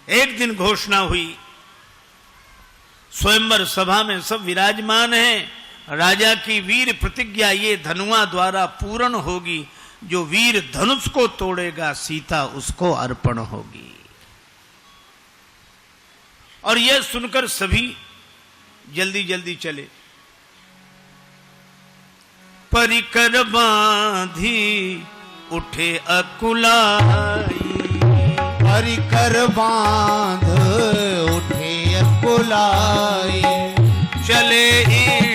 एक दिन घोषणा हुई, स्वयंवर सभा में सब विराजमान हैं, राजा की वीर प्रतिज्ञा ये धनुआ द्वारा पूर्ण होगी, जो वीर धनुष को तोड़ेगा सीता उसको अर्पण होगी। और यह सुनकर सभी जल्दी जल्दी चले। परिकर बांधी उठे अकुलाई, परिकर बांध उठे अकुलाई, चले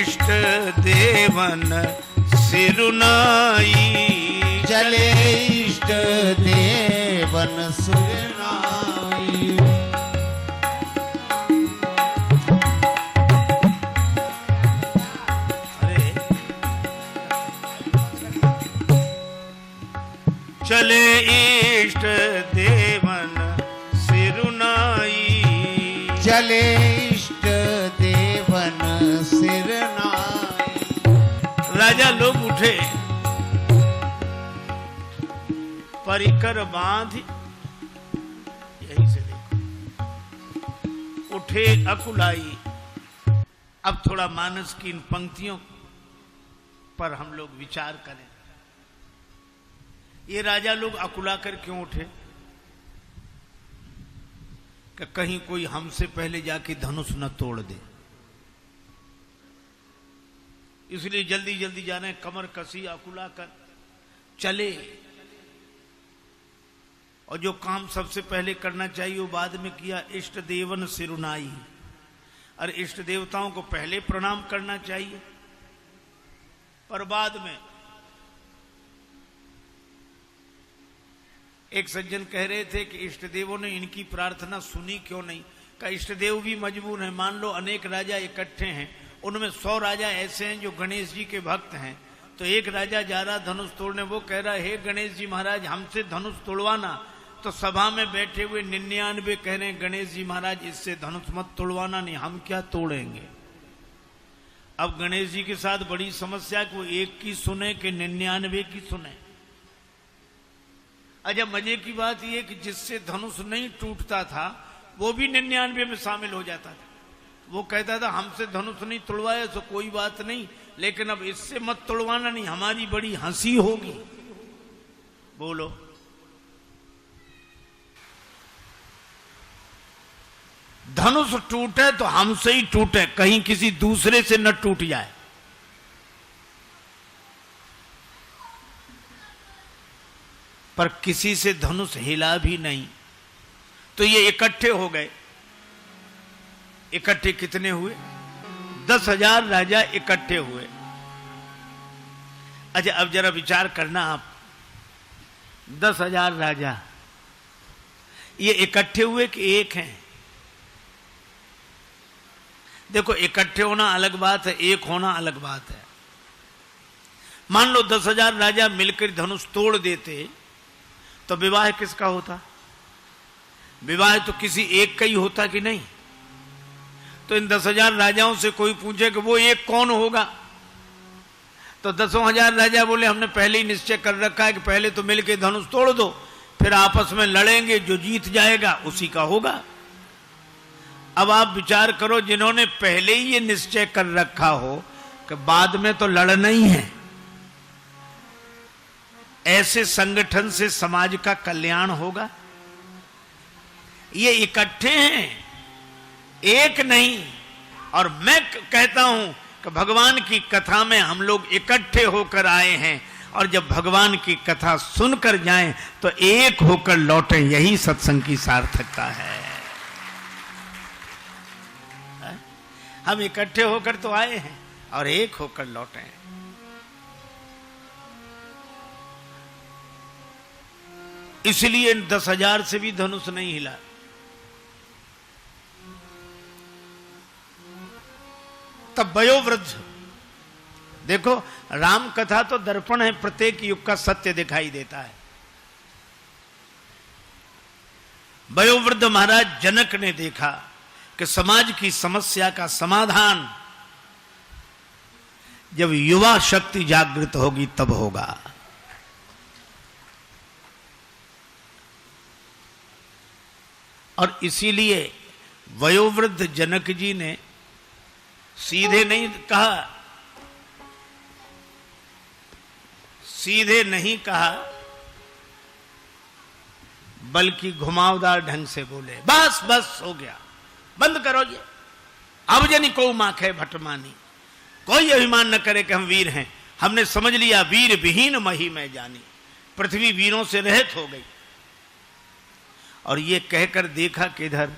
इष्ट देवन सिरुनाई, चले इष्ट देवन सिरुनाई। चले इष्ट देवन सिरुनाई, चले इष्ट देवन सिरुनाई। राजा लोग उठे, परिकर बांध, यहीं से देखो, उठे अकुलाई। अब थोड़ा मानस की इन पंक्तियों पर हम लोग विचार करें। ये राजा लोग अकुला कर क्यों उठे? कि कहीं कोई हमसे पहले जाके धनुष न तोड़ दे, इसलिए जल्दी जल्दी जाने, कमर कसी अकुला कर चले। और जो काम सबसे पहले करना चाहिए वो बाद में किया, इष्ट देवन सिरुनाई। और इष्ट देवताओं को पहले प्रणाम करना चाहिए, पर बाद में। एक सज्जन कह रहे थे कि इष्ट देवों ने इनकी प्रार्थना सुनी क्यों नहीं? का इष्ट देव भी मजबूर हैं। मान लो अनेक राजा इकट्ठे हैं, उनमें 100 राजा ऐसे हैं जो गणेश जी के भक्त हैं, तो एक राजा जा रहा धनुष तोड़ने, वो कह रहा हे गणेश जी महाराज हमसे धनुष तोड़वाना, तो सभा में बैठे हुए 99 कह रहे हैं गणेश जी महाराज इससे धनुष मत तोड़वाना, नहीं हम क्या तोड़ेंगे। अब गणेश जी के साथ बड़ी समस्या कि वो एक की सुने कि 99 की सुने। अच्छा, मजे की बात यह कि जिससे धनुष नहीं टूटता था वो भी 99 में शामिल हो जाता था। वो कहता था हमसे धनुष नहीं तोड़वाया तो कोई बात नहीं, लेकिन अब इससे मत तोड़वाना, नहीं हमारी बड़ी हंसी होगी। बोलो, धनुष टूटे तो हमसे ही टूटे, कहीं किसी दूसरे से न टूट जाए। पर किसी से धनुष हिला भी नहीं, तो ये इकट्ठे हो गए। इकट्ठे कितने हुए? 10,000 राजा इकट्ठे हुए। अच्छा, अब जरा विचार करना आप, 10,000 राजा ये इकट्ठे हुए कि एक हैं? देखो, इकट्ठे होना अलग बात है, एक होना अलग बात है। मान लो 10,000 राजा मिलकर धनुष तोड़ देते तो विवाह किसका होता? विवाह तो किसी एक का ही होता कि नहीं? तो इन 10,000 राजाओं से कोई पूछे कि वो एक कौन होगा, तो 10,000 राजा बोले हमने पहले ही निश्चय कर रखा है कि पहले तो मिलके धनुष तोड़ दो, फिर आपस में लड़ेंगे, जो जीत जाएगा उसी का होगा। अब आप विचार करो, जिन्होंने पहले ही ये निश्चय कर रखा हो कि बाद में तो लड़ना ही है, ऐसे संगठन से समाज का कल्याण होगा? ये इकट्ठे हैं, एक नहीं। और मैं कहता हूं कि भगवान की कथा में हम लोग इकट्ठे होकर आए हैं, और जब भगवान की कथा सुनकर जाएं तो एक होकर लौटें, यही सत्संग की सार्थकता है। हम इकट्ठे होकर तो आए हैं और एक होकर लौटे। इसलिए 10,000 से भी धनुष नहीं हिला। तब वयोवृद्ध, देखो राम कथा तो दर्पण है, प्रत्येक युग का सत्य दिखाई देता है। वयोवृद्ध महाराज जनक ने देखा कि समाज की समस्या का समाधान जब युवा शक्ति जागृत होगी तब होगा। और इसीलिए वयोवृद्ध जनक जी ने सीधे नहीं कहा, बल्कि घुमावदार ढंग से बोले, बस बस हो गया, बंद करो ये। अब जनी को माखे भटमानी, कोई अभिमान न करे कि हम वीर हैं, हमने समझ लिया वीर विहीन मही में जानी। पृथ्वी वीरों से रहित हो गई। और ये कहकर देखा कि इधर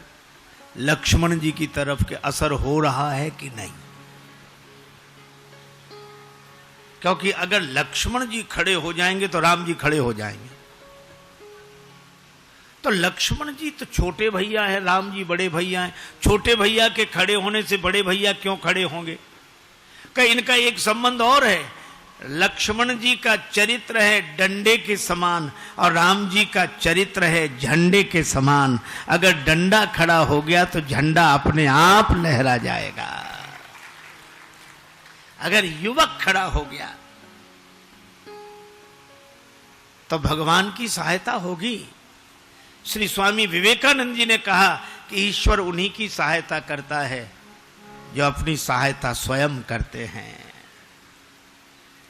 लक्ष्मण जी की तरफ के असर हो रहा है कि नहीं, क्योंकि अगर लक्ष्मण जी खड़े हो जाएंगे तो राम जी खड़े हो जाएंगे। तो लक्ष्मण जी तो छोटे भैया है, राम जी बड़े भैया हैं। छोटे भैया के खड़े होने से बड़े भैया क्यों खड़े होंगे? कि इनका एक संबंध और है। लक्ष्मण जी का चरित्र है डंडे के समान और राम जी का चरित्र है झंडे के समान। अगर डंडा खड़ा हो गया तो झंडा अपने आप लहरा जाएगा। अगर युवक खड़ा हो गया तो भगवान की सहायता होगी। श्री स्वामी विवेकानंद जी ने कहा कि ईश्वर उन्हीं की सहायता करता है जो अपनी सहायता स्वयं करते हैं।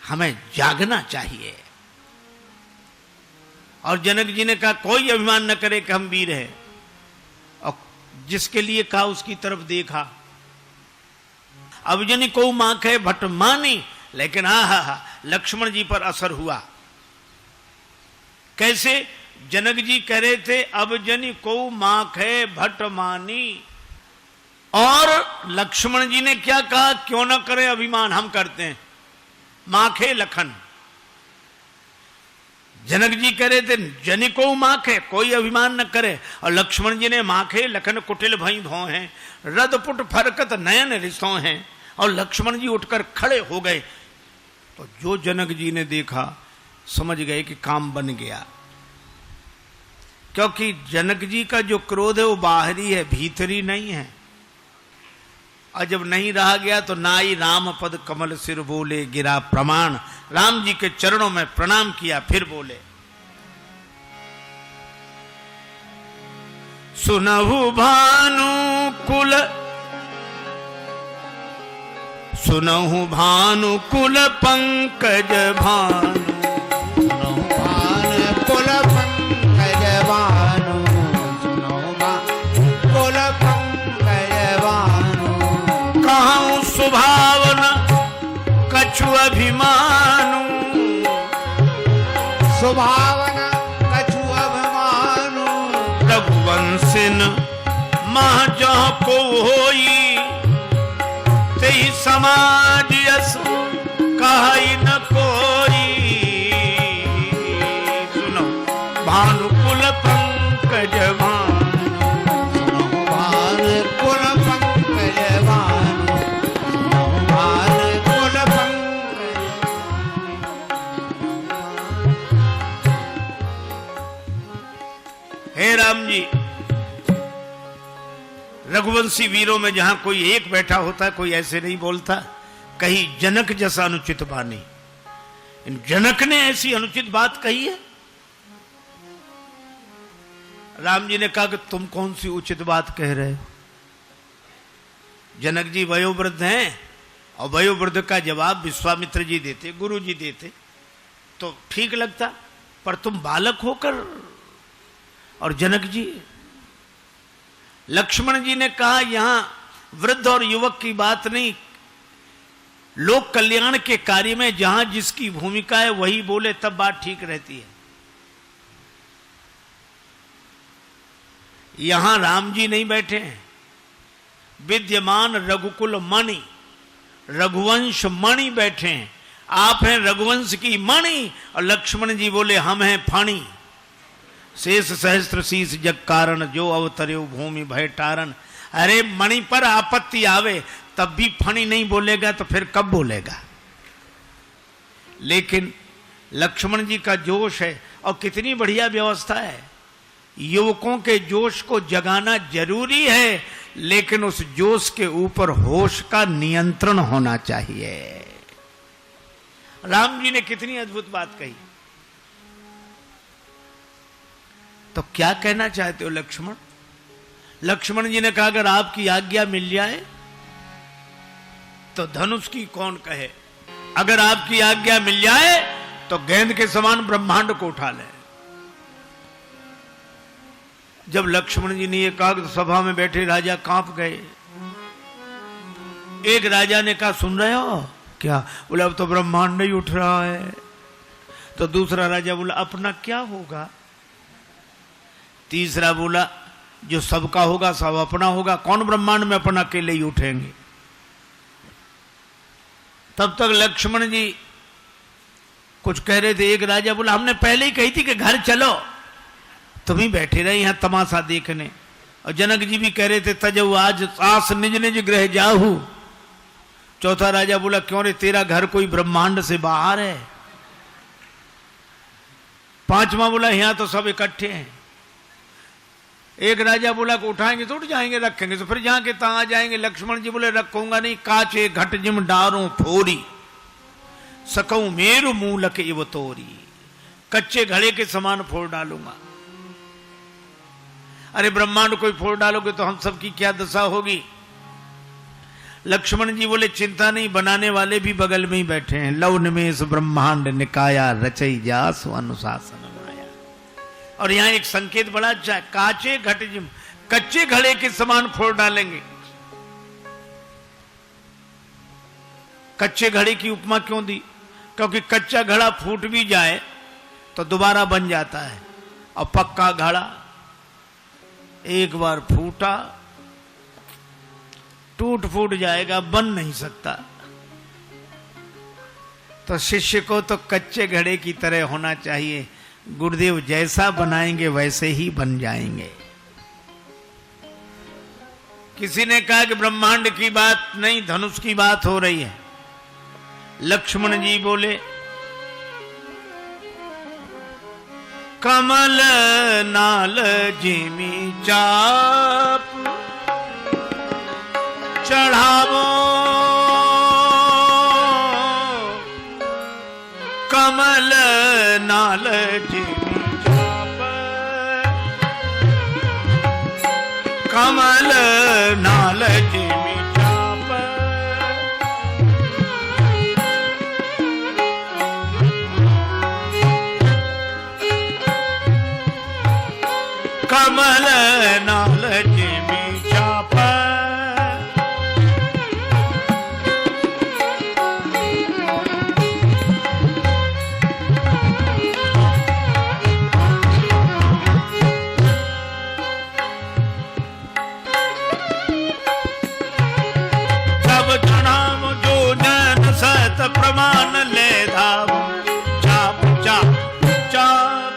हमें जागना चाहिए। और जनक जी ने कहा कोई अभिमान न करे कि हम वीर हैं, और जिसके लिए कहा उसकी तरफ देखा। अब जनी को माखे भटमानी, लेकिन हा लक्ष्मण जी पर असर हुआ। कैसे? जनक जी कह रहे थे अब जनी को माखे भटमानी, और लक्ष्मण जी ने क्या कहा? क्यों न करे अभिमान, हम करते हैं। माखे लखन, जनक जी कह रहे थे जनी को माखे, कोई अभिमान न करे, और लक्ष्मण जी ने माखे लखन कुटिल भई धो हैं, रदपुट फरकत नयन रिसो हैं। और लक्ष्मण जी उठकर खड़े हो गए। तो जो जनक जी ने देखा समझ गए कि काम बन गया, क्योंकि जनक जी का जो क्रोध है वो बाहरी है, भीतरी नहीं है। और जब नहीं रहा गया तो नाई राम पद कमल सिर बोले गिरा प्रमाण, राम जी के चरणों में प्रणाम किया, फिर बोले सुनहु भानुकुल, सुनहु भानुकुल पंकज भानु, सुनहु भानुकुल पंकज भानु, सुनहु भानुकुल पंकज भानु। कहूं सुभावन कछु अभिमानु, सुभावन कछु अभिमानु। रघुवंशिन मह जहाँ को होई, तेहि समाज यस कहि न कोई। सुनो भानुकुल पंकज भानु, सुनहु भानुकुल पंकज भानु, सुनहु भानुकुल पंकज। हे राम जी, रघुवंशी वीरों में जहां कोई एक बैठा होता है कोई ऐसे नहीं बोलता, कहीं जनक जैसा अनुचित बानी। इन जनक ने ऐसी अनुचित बात कही है। राम जी ने कहा कि तुम कौन सी उचित बात कह रहे हो? जनक जी वयोवृद्ध हैं, और वयोवृद्ध का जवाब विश्वामित्र जी देते, गुरु जी देते तो ठीक लगता, पर तुम बालक होकर। और जनक जी, लक्ष्मण जी ने कहा यहां वृद्ध और युवक की बात नहीं, लोक कल्याण के कार्य में जहां जिसकी भूमिका है वही बोले तब बात ठीक रहती है। यहां राम जी नहीं बैठे हैं, विद्यमान रघुकुल मणि, रघुवंश मणि बैठे हैं। आप हैं रघुवंश की मणि, और लक्ष्मण जी बोले हम हैं फणी। शेष सहस्त्र शीस जग कारण, जो अवतर्यो भूमि भय टारण। अरे मणि पर आपत्ति आवे तब भी फणी नहीं बोलेगा तो फिर कब बोलेगा? लेकिन लक्ष्मण जी का जोश है, और कितनी बढ़िया व्यवस्था है। युवकों के जोश को जगाना जरूरी है, लेकिन उस जोश के ऊपर होश का नियंत्रण होना चाहिए। राम जी ने कितनी अद्भुत बात कही। तो क्या कहना चाहते हो लक्ष्मण? लक्ष्मण जी ने कहा अगर आपकी आज्ञा मिल जाए तो धनुष की कौन कहे, अगर आपकी आज्ञा मिल जाए तो गेंद के समान ब्रह्मांड को उठा ले। जब लक्ष्मण जी ने यह कहा तो सभा में बैठे राजा कांप गए। एक राजा ने कहा सुन रहे हो क्या? बोला अब तो ब्रह्मांड नहीं उठ रहा है। तो दूसरा राजा बोला अपना क्या होगा? तीसरा बोला जो सबका होगा सब अपना होगा, कौन ब्रह्मांड में अपना अकेले ही उठेंगे। तब तक लक्ष्मण जी कुछ कह रहे थे। एक राजा बोला हमने पहले ही कही थी कि घर चलो, तुम ही बैठे रहे यहां तमाशा देखने। और जनक जी भी कह रहे थे तजऊ आज आस निज निज गृह जाहू। चौथा राजा बोला क्यों रे तेरा घर कोई ब्रह्मांड से बाहर है। पांचवा बोला यहां तो सब इकट्ठे हैं। एक राजा बोला को उठाएंगे तो उठ जाएंगे, रखेंगे तो फिर जहां के तहां आ जाएंगे। लक्ष्मण जी बोले रखूंगा नहीं, काचे घट जिम डारों फोरी सकऊं मेरु मूलक इव तोरी, कच्चे घड़े के समान फोड़ डालूंगा। अरे ब्रह्मांड कोई फोड़ डालोगे तो हम सबकी क्या दशा होगी। लक्ष्मण जी बोले चिंता नहीं, बनाने वाले भी बगल में ही बैठे हैं। लव निमेष ब्रह्मांड निकाया रचई जासु अनुशासन माया। और यहां एक संकेत बड़ा अच्छा है, काचे घट जिम, कच्चे घड़े के समान फोड़ डालेंगे। कच्चे घड़े की उपमा क्यों दी? क्योंकि कच्चा घड़ा फूट भी जाए तो दोबारा बन जाता है, और पक्का घड़ा एक बार फूटा टूट फूट जाएगा, बन नहीं सकता। तो शिष्य को तो कच्चे घड़े की तरह होना चाहिए। गुरुदेव जैसा बनाएंगे वैसे ही बन जाएंगे। किसी ने कहा कि ब्रह्मांड की बात नहीं, धनुष की बात हो रही है। लक्ष्मण जी बोले कमल नाल जिमी चाप चढ़ावो, कमल नाल जिमी चाप, कमल नाल जिमी चाप, कमल नाल जिमी चाप, प्रमाण ले धाव चाप चाप चाप।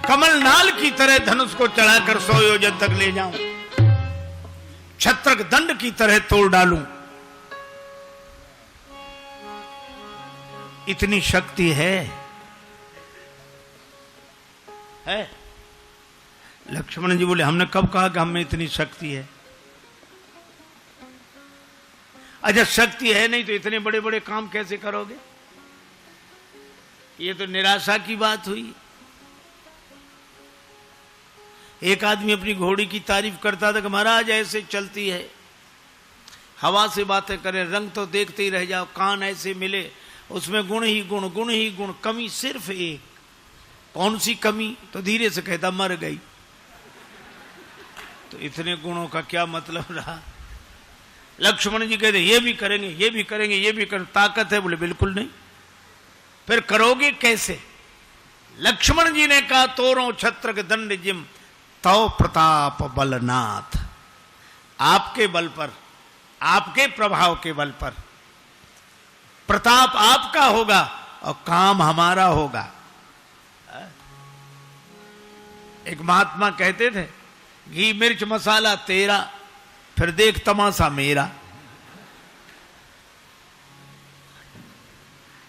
कमलनाल की तरह धनुष को चढ़ाकर 100 योजन तक ले जाऊं, छत्रक दंड की तरह तोड़ डालूं। इतनी शक्ति है। लक्ष्मण जी बोले हमने कब कहा कि हमें इतनी शक्ति है। अच्छा शक्ति है नहीं तो इतने बड़े बड़े काम कैसे करोगे? ये तो निराशा की बात हुई। एक आदमी अपनी घोड़ी की तारीफ करता था कि महाराज ऐसे चलती है, हवा से बातें करे, रंग तो देखते ही रह जाओ, कान ऐसे मिले, उसमें गुण ही गुण, गुण ही गुण, कमी सिर्फ एक। कौन सी कमी? तो धीरे से कहता मर गई। तो इतने गुणों का क्या मतलब रहा? लक्ष्मण जी कहते ये भी करेंगे, ये भी करेंगे, ये भी करेंगे, ताकत है? बोले बिल्कुल नहीं। फिर करोगे कैसे? लक्ष्मण जी ने कहा तोरों छत्रक दंड जिम तव प्रताप बलनाथ। आपके बल पर, आपके प्रभाव के बल पर प्रताप आपका होगा और काम हमारा होगा। एक महात्मा कहते थे घी मिर्च मसाला तेरा, फिर देख तमाशा मेरा।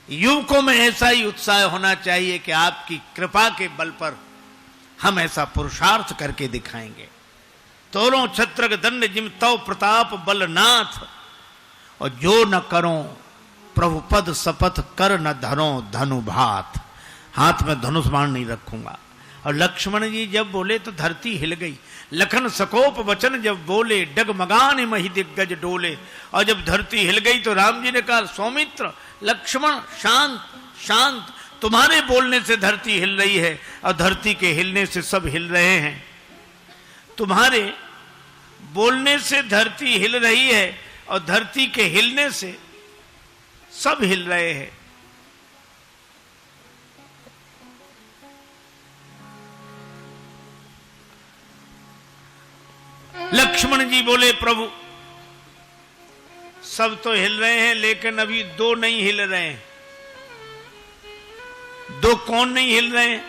युवकों में ऐसा ही उत्साह होना चाहिए कि आपकी कृपा के बल पर हम ऐसा पुरुषार्थ करके दिखाएंगे। तोरों छत्रक दंड जिम तव प्रताप बलनाथ, और जो न करो प्रभु पद शपथ कर न धरो धनुभात, हाथ में धनुष बाण नहीं रखूंगा। और लक्ष्मण जी जब बोले तो धरती हिल गई। लखन सकोप वचन जब बोले, डगमगान मही दिग्गज डोले। और जब धरती हिल गई तो राम जी ने कहा, सौमित्र लक्ष्मण शांत शांत, तुम्हारे बोलने से धरती हिल रही है और धरती के हिलने से सब हिल रहे हैं। तुम्हारे बोलने से धरती हिल रही है और धरती के हिलने से सब हिल रहे हैं। लक्ष्मण जी बोले, प्रभु सब तो हिल रहे हैं लेकिन अभी दो नहीं हिल रहे हैं। दो कौन नहीं हिल रहे हैं?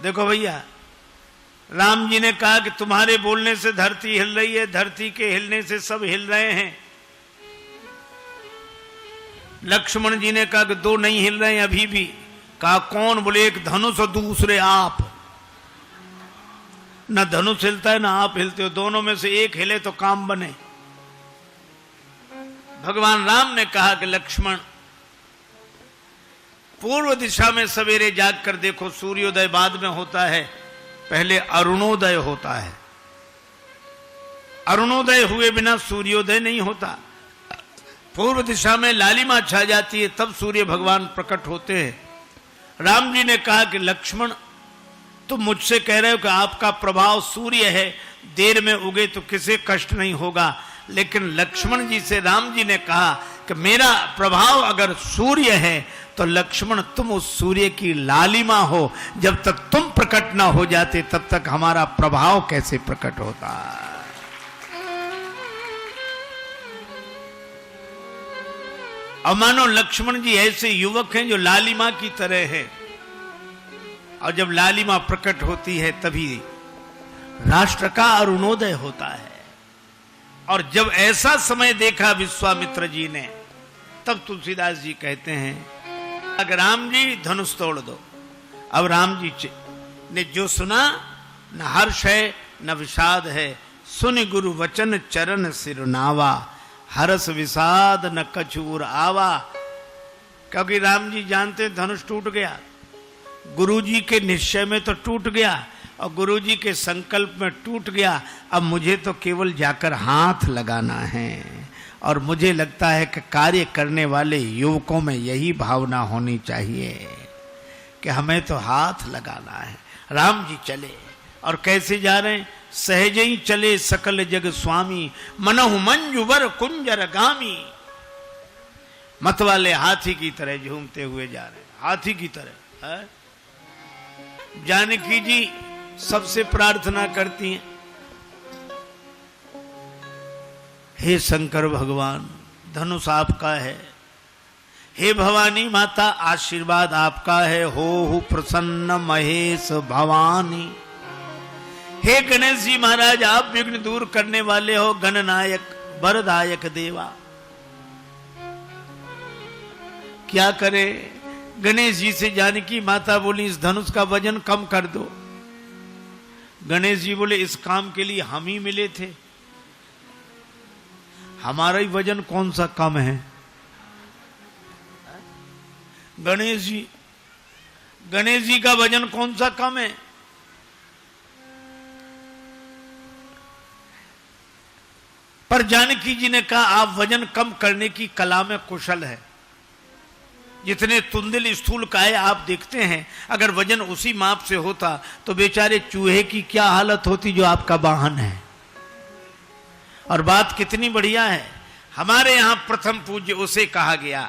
देखो भैया, राम जी ने कहा कि तुम्हारे बोलने से धरती हिल रही है, धरती के हिलने से सब हिल रहे हैं। लक्ष्मण जी ने कहा कि दो नहीं हिल रहे हैं अभी भी। कहा कौन? बोले एक धनुष और दूसरे आप। न धनुष हिलता है ना आप हिलते हो, दोनों में से एक हिले तो काम बने। भगवान राम ने कहा कि लक्ष्मण, पूर्व दिशा में सवेरे जाग कर देखो, सूर्योदय बाद में होता है, पहले अरुणोदय होता है। अरुणोदय हुए बिना सूर्योदय नहीं होता। पूर्व दिशा में लालिमा छा जाती है, तब सूर्य भगवान प्रकट होते हैं। राम जी ने कहा कि लक्ष्मण, तुम मुझसे कह रहे हो कि आपका प्रभाव सूर्य है, देर में उगे तो किसी कष्ट नहीं होगा। लेकिन लक्ष्मण जी से राम जी ने कहा कि मेरा प्रभाव अगर सूर्य है तो लक्ष्मण तुम उस सूर्य की लालिमा हो। जब तक तुम प्रकट ना हो जाते तब तक हमारा प्रभाव कैसे प्रकट होता। और मानो लक्ष्मण जी ऐसे युवक हैं जो लालिमा की तरह है, और जब लालिमा प्रकट होती है तभी राष्ट्र का अरुणोदय होता है। और जब ऐसा समय देखा विश्वामित्र जी ने, तब तुलसीदास जी कहते हैं, अगर राम जी धनुष तोड़ दो। अब राम जी ने जो सुना, न हर्ष है न विषाद है, सुन गुरु वचन चरण सिरनावा, हरस विषाद न कछूर आवा। क्योंकि राम जी जानते धनुष टूट गया, गुरु जी के निश्चय में तो टूट गया और गुरु जी के संकल्प में टूट गया। अब मुझे तो केवल जाकर हाथ लगाना है। और मुझे लगता है कि कार्य करने वाले युवकों में यही भावना होनी चाहिए कि हमें तो हाथ लगाना है। राम जी चले, और कैसे जा रहे हैं? सहज ही चले सकल जग स्वामी, मनहु मंजुवर कुंजर गामी। मत वाले हाथी की तरह झूमते हुए जा रहे हैं, हाथी की तरह है? जानकी जी सबसे प्रार्थना करती हैं, हे शंकर भगवान धनुष आपका है, हे भवानी माता आशीर्वाद आपका है, हो प्रसन्न महेश भवानी। हे गणेश जी महाराज आप विघ्न दूर करने वाले हो, गणनायक वरदायक देवा। क्या करे? गणेश जी से जानकी माता बोली, इस धनुष का वजन कम कर दो। गणेश जी बोले, इस काम के लिए हम ही मिले थे, हमारा ही वजन कौन सा कम है? गणेश जी का वजन कौन सा कम है? पर जानकी जी ने कहा, आप वजन कम करने की कला में कुशल है। जितने तुंदिल स्थूल काए आप देखते हैं, अगर वजन उसी माप से होता तो बेचारे चूहे की क्या हालत होती जो आपका वाहन है। और बात कितनी बढ़िया है, हमारे यहां प्रथम पूज्य उसे कहा गया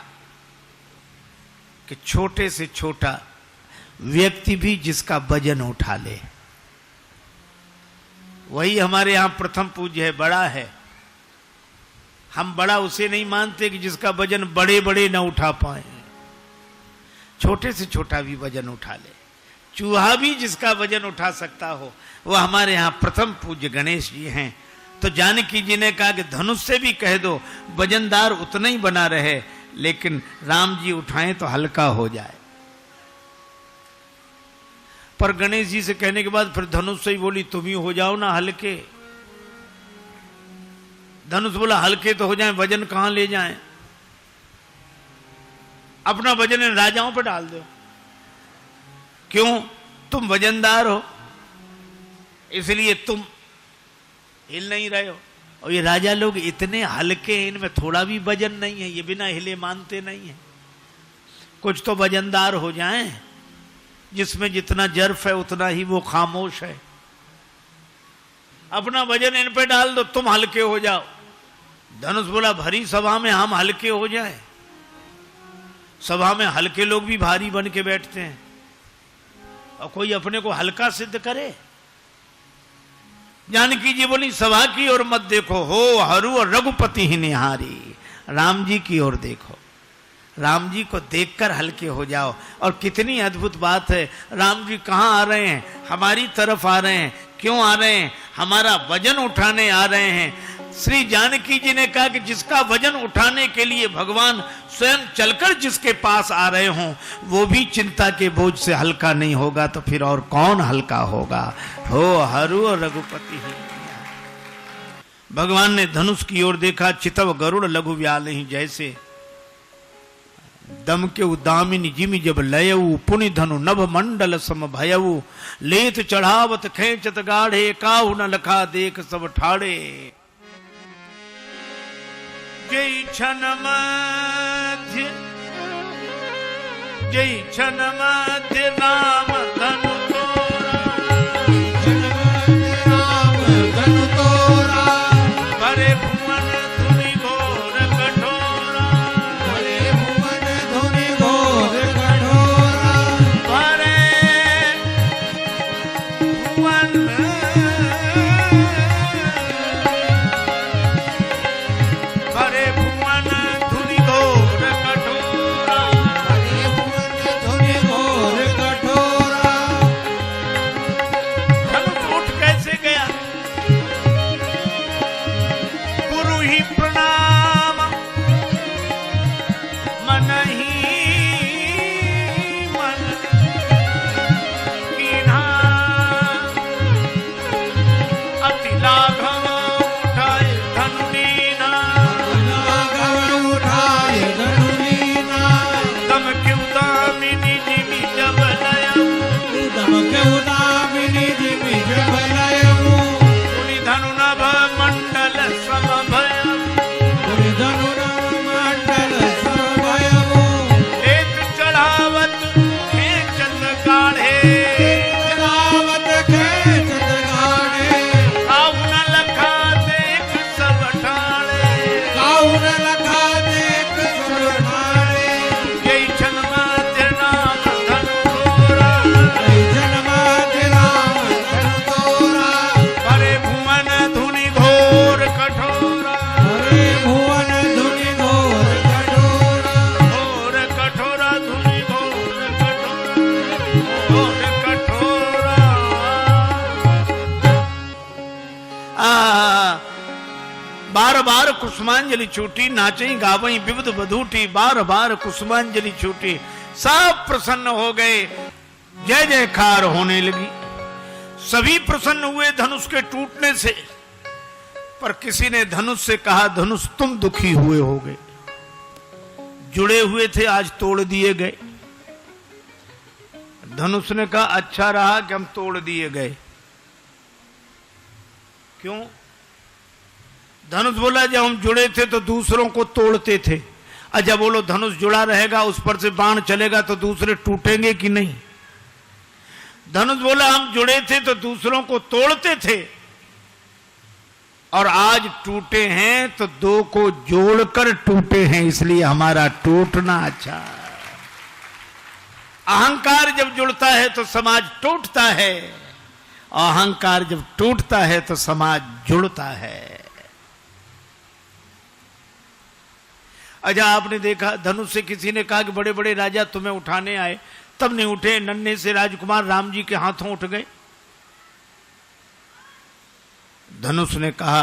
कि छोटे से छोटा व्यक्ति भी जिसका वजन उठा ले, वही हमारे यहां प्रथम पूज्य है, बड़ा है। हम बड़ा उसे नहीं मानते कि जिसका वजन बड़े बड़े न उठा पाए, छोटे से छोटा भी वजन उठा ले। चूहा भी जिसका वजन उठा सकता हो, वह हमारे यहां प्रथम पूज्य गणेश जी हैं। तो जानकी जी ने कहा कि धनुष से भी कह दो वजनदार उतना ही बना रहे, लेकिन राम जी उठाएं तो हल्का हो जाए। पर गणेश जी से कहने के बाद फिर धनुष से ही बोली, तुम ही हो जाओ ना हल्के। धनुष बोला हल्के तो हो जाएं, वजन कहां ले जाएं? अपना वजन इन राजाओं पर डाल दो। क्यों? तुम वजनदार हो, इसलिए तुम हिल नहीं रहे हो। और ये राजा लोग इतने हल्के हैं, इनमें थोड़ा भी वजन नहीं है, ये बिना हिले मानते नहीं है। कुछ तो वजनदार हो जाएं, जिसमें जितना जर्फ है उतना ही वो खामोश है। अपना वजन इन पे डाल दो, तुम हल्के हो जाओ। धनुष बोला भरी सभा में हम हल्के हो जाए? सभा में हल्के लोग भी भारी बन के बैठते हैं, और कोई अपने को हल्का सिद्ध करे? जानकी जी बोली सभा की ओर मत देखो, हो हरु और रघुपति ही निहारी। राम जी की ओर देखो, राम जी को देखकर हल्के हो जाओ। और कितनी अद्भुत बात है, राम जी कहां आ रहे हैं? हमारी तरफ आ रहे हैं। क्यों आ रहे हैं? हमारा वजन उठाने आ रहे हैं। श्री जानकी जी ने कहा कि जिसका वजन उठाने के लिए भगवान स्वयं चलकर जिसके पास आ रहे हों, वो भी चिंता के बोझ से हल्का नहीं होगा, तो फिर और कौन हल्का होगा? हो हरु और रघुपति ही। भगवान ने धनुष की ओर देखा, चितव गरुड़ लघु व्याल ही जैसे। दम के उदामिनी जिमि जब लयऊ, पुनि धनु नभ मंडल सम भयऊ। लेत चढ़ावत खेचत गाढ़े, काहु न लखा देख सब ठाड़े। जय छन मध्य, जय छन मध्य राम धनु तोरा। राम धनु तोरा, भरे भुवन धुनि घोर कठोरा। भरे भुवन धुनि घोर कठोरा। भरे भुवन भरे भुवन धुनि घोर कठोरा। भरे भुवन धुनि घोर कठोरा। धनुष उठ कैसे गया? गुरु ही प्रणाम मन ही मन कीन्हा। अति लाघव उठाए धनु लीना। लाघव उठाय धनु लीना। तम क्यों दामिनी जिमि जब लयऊ। दम के उदामिनी जिमि जब लयऊ। पुनि धनु नभ मंडल सम भयऊ। पुनि धनु नभ मंडल सम भयऊ। लेत चढ़ावत खेचत गाढ़े। चढ़ावत खेचत गाढ़े। काहु न लखा देख सब ठाड़े। काहु न लखा देख सब ठाड़े। जय छन मध्य राम धनु तोरा। जय जन्माद्य राम धनु तोरा। भरे भुवन धुनि घोर कठोरा। हरे भुवन धुनि घोर कठोरा। घोर कठोरा धुनि घोर कठोरा। घोर कठोरा। बार बार कुसुमांजलि छूटी, नाचई गावई विविध बधूटी। बार बार कुसुमांजलि छूटी, सब प्रसन्न हो गए, जय जयकार होने लगी। सभी प्रसन्न हुए धनुष के टूटने से, पर किसी ने धनुष से कहा धनुष तुम दुखी हुए होगे, जुड़े हुए थे आज तोड़ दिए गए। धनुष ने कहा अच्छा रहा कि हम तोड़ दिए गए। क्यों? धनुष बोला जब हम जुड़े थे तो दूसरों को तोड़ते थे, अच्छा बोलो धनुष जुड़ा रहेगा, उस पर से बाण चलेगा तो दूसरे टूटेंगे कि नहीं? धनुष बोला हम जुड़े थे तो दूसरों को तोड़ते थे, और आज टूटे हैं तो दो को जोड़कर टूटे हैं, इसलिए हमारा टूटना अच्छा। अहंकार जब जुड़ता है तो समाज टूटता है, अहंकार जब टूटता है तो समाज जुड़ता है। अच्छा आपने देखा धनुष से किसी ने कहा कि बड़े बड़े राजा तुम्हें उठाने आए, तब नहीं उठे, नन्हे से राजकुमार राम जी के हाथों उठ गए। धनुष ने कहा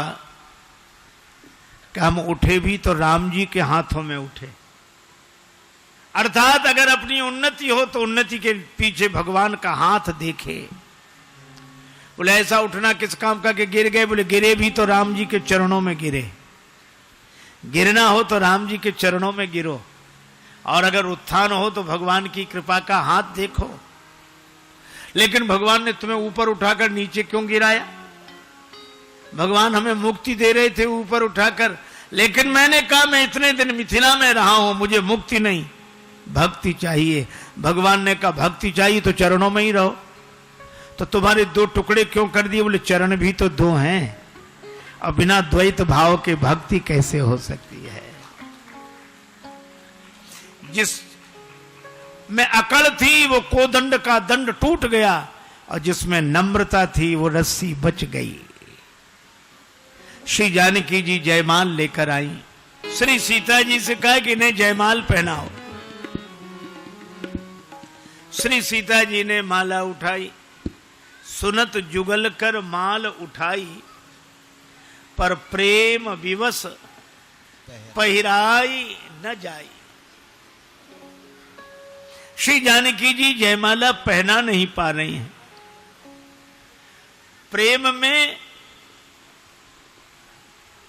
कि हम उठे भी तो राम जी के हाथों में उठे, अर्थात अगर अपनी उन्नति हो तो उन्नति के पीछे भगवान का हाथ देखे। बोले ऐसा उठना किस काम का कि गिर गए? बोले गिरे भी तो राम जी के चरणों में गिरे। गिरना हो तो राम जी के चरणों में गिरो, और अगर उत्थान हो तो भगवान की कृपा का हाथ देखो। लेकिन भगवान ने तुम्हें ऊपर उठाकर नीचे क्यों गिराया? भगवान हमें मुक्ति दे रहे थे ऊपर उठाकर, लेकिन मैंने कहा मैं इतने दिन मिथिला में रहा हूं, मुझे मुक्ति नहीं, भक्ति चाहिए। भगवान ने कहा भक्ति चाहिए तो चरणों में ही रहो। तो तुम्हारे दो टुकड़े क्यों कर दिए? बोले चरण भी तो दो हैं, और बिना द्वैत भाव के भक्ति कैसे हो सकती है? जिस में अकड़ थी वो कोदंड का दंड टूट गया, और जिसमें नम्रता थी वो रस्सी बच गई। श्री जानकी जी जयमाल लेकर आई। श्री सीता जी से कहा कि इन्हें जयमाल पहनाओ। श्री सीता जी ने माला उठाई, सुनत जुगल कर माल उठाई, पर प्रेम विवश पहिराई न जाई। श्री जानकी जी जयमाला पहना नहीं पा रही हैं, प्रेम में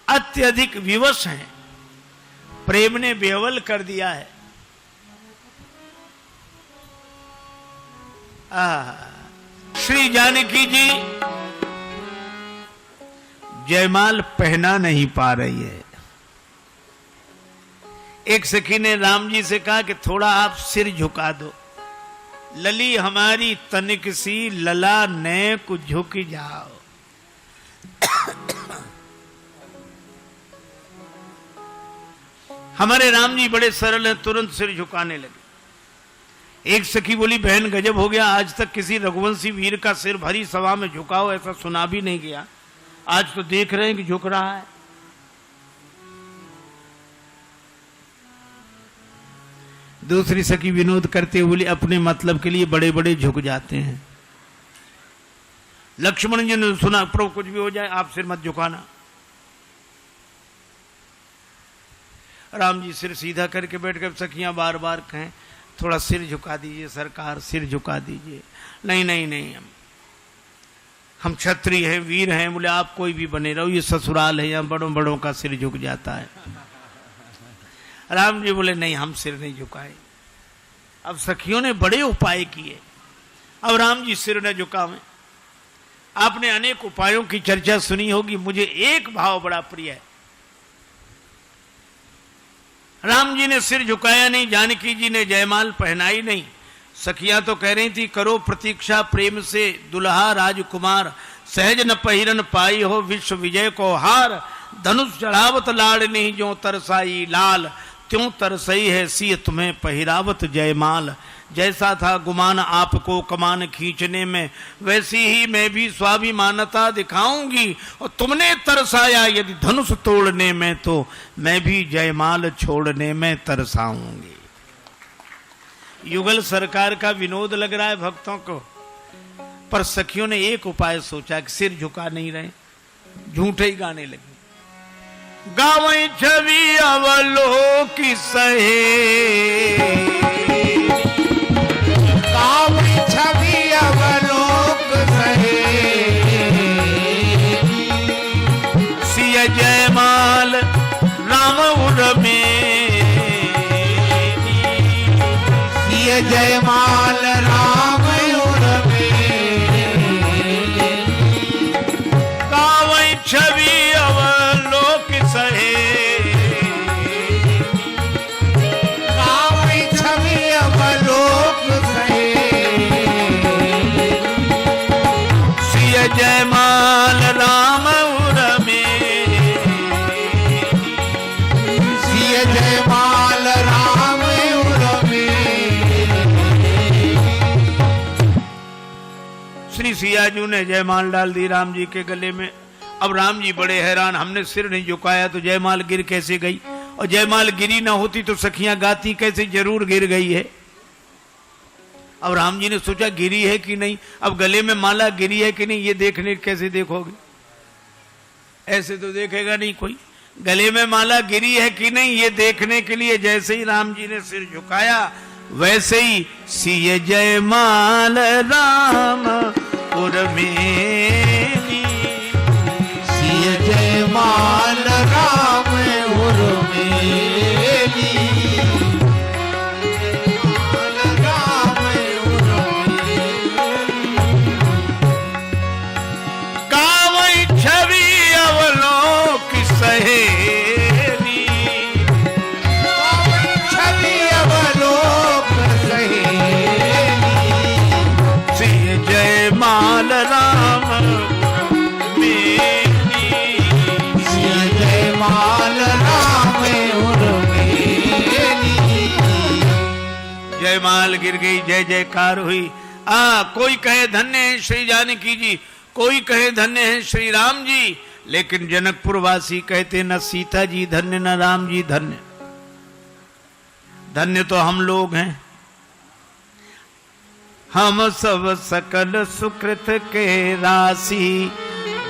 अत्यधिक विवश हैं, प्रेम ने बेवल कर दिया है। श्री जानकी जी जयमाल पहना नहीं पा रही है। एक सखी ने राम जी से कहा कि थोड़ा आप सिर झुका दो, लली हमारी तनिक सी लला ने को झुक जाओ। हमारे राम जी बड़े सरल हैं, तुरंत सिर झुकाने लगे। एक सखी बोली बहन गजब हो गया, आज तक किसी रघुवंशी वीर का सिर भरी सभा में झुकाओ ऐसा सुना भी नहीं गया, आज तो देख रहे हैं कि झुक रहा है। दूसरी सखी विनोद करते हुए बोली अपने मतलब के लिए बड़े बड़े झुक जाते हैं। लक्ष्मण जी ने सुना प्रभु कुछ भी हो जाए आप सिर मत झुकाना। राम जी सिर सीधा करके बैठ कर, सखियां बार बार कहें थोड़ा सिर झुका दीजिए सरकार, सिर झुका दीजिए। नहीं नहीं नहीं, हम क्षत्रिय हैं, वीर हैं। बोले आप कोई भी बने रहो, ये ससुराल है, यहाँ बड़ों बड़ों का सिर झुक जाता है। राम जी बोले नहीं हम सिर नहीं झुकाए। अब सखियों ने बड़े उपाय किए, अब राम जी सिर न झुकावें। आपने अनेक उपायों की चर्चा सुनी होगी, मुझे एक भाव बड़ा प्रिय है। राम जी ने सिर झुकाया नहीं, जानकी जी ने जयमाल पहनाई नहीं। सखियां तो कह रही थी करो प्रतीक्षा प्रेम से दुल्हा राजकुमार, सहज न पहिरन पाई हो विश्व विजय को हार। धनुष चढ़ावत लाड़नी जो तरसाई लाल, त्यों तरसई है सी तुम्हें पहिरावत जयमाल। जैसा था गुमान आपको कमान खींचने में, वैसी ही मैं भी स्वाभिमानता दिखाऊंगी। और तुमने तरसाया यदि धनुष तोड़ने में, तो मैं भी जयमाल छोड़ने में तरसाऊंगी। युगल सरकार का विनोद लग रहा है भक्तों को, पर सखियों ने एक उपाय सोचा कि सिर झुका नहीं रहे, झूठे ही गाने लगे। गावई छवि अवलोकी सहे, गावई छवि अवलोक सहे, सिय जयमाल राम उर्मे, सिय जयमाल राम उर्मे। गावई छवि अवलोक सहे, गावई छवि अवलोक सहे, सिय जयमाल राम उर्मे, सिय जयमाल राम उर्मे। श्री सियाजू ने जयमाल डाल दी राम जी के गले में। अब राम जी बड़े हैरान, हमने सिर नहीं झुकाया तो जयमाल गिर कैसे गई? और जयमाल गिरी ना होती तो सखियां गाती कैसे? जरूर गिर गई है। अब राम जी ने सोचा गिरी है कि नहीं, अब गले में माला गिरी है कि नहीं ये देखने कैसे देखोगे? ऐसे तो देखेगा नहीं कोई। गले में माला गिरी है कि नहीं ये देखने के लिए जैसे ही राम जी ने सिर झुकाया, वैसे ही सिय जयमाल राम उर्मेली, सिय जयमाल राम उर्मे। गिर गई, जय जयकार हुई। कोई कहे धन्य है श्री जानकी जी, कोई कहे धन्य है श्री राम जी, लेकिन जनकपुर वासी कहते न सीता जी धन्य न राम जी धन्य, धन्य तो हम लोग हैं। हम सब सकल सुकृत के राशि,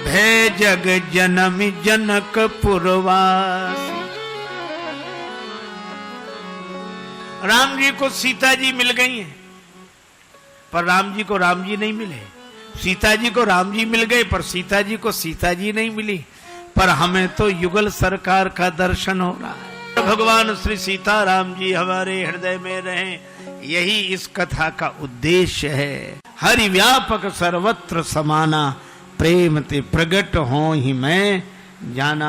भय जग जनमी जनकपुर वासी। राम जी को सीता जी मिल गई हैं, पर राम जी को राम जी नहीं मिले। सीता जी को राम जी मिल गए, पर सीता जी को सीता जी नहीं मिली। पर हमें तो युगल सरकार का दर्शन हो रहा है। भगवान श्री सीताराम जी हमारे हृदय में रहें, यही इस कथा का उद्देश्य है। हरि व्यापक सर्वत्र समाना, प्रेम ते प्रगट हो ही मैं जाना।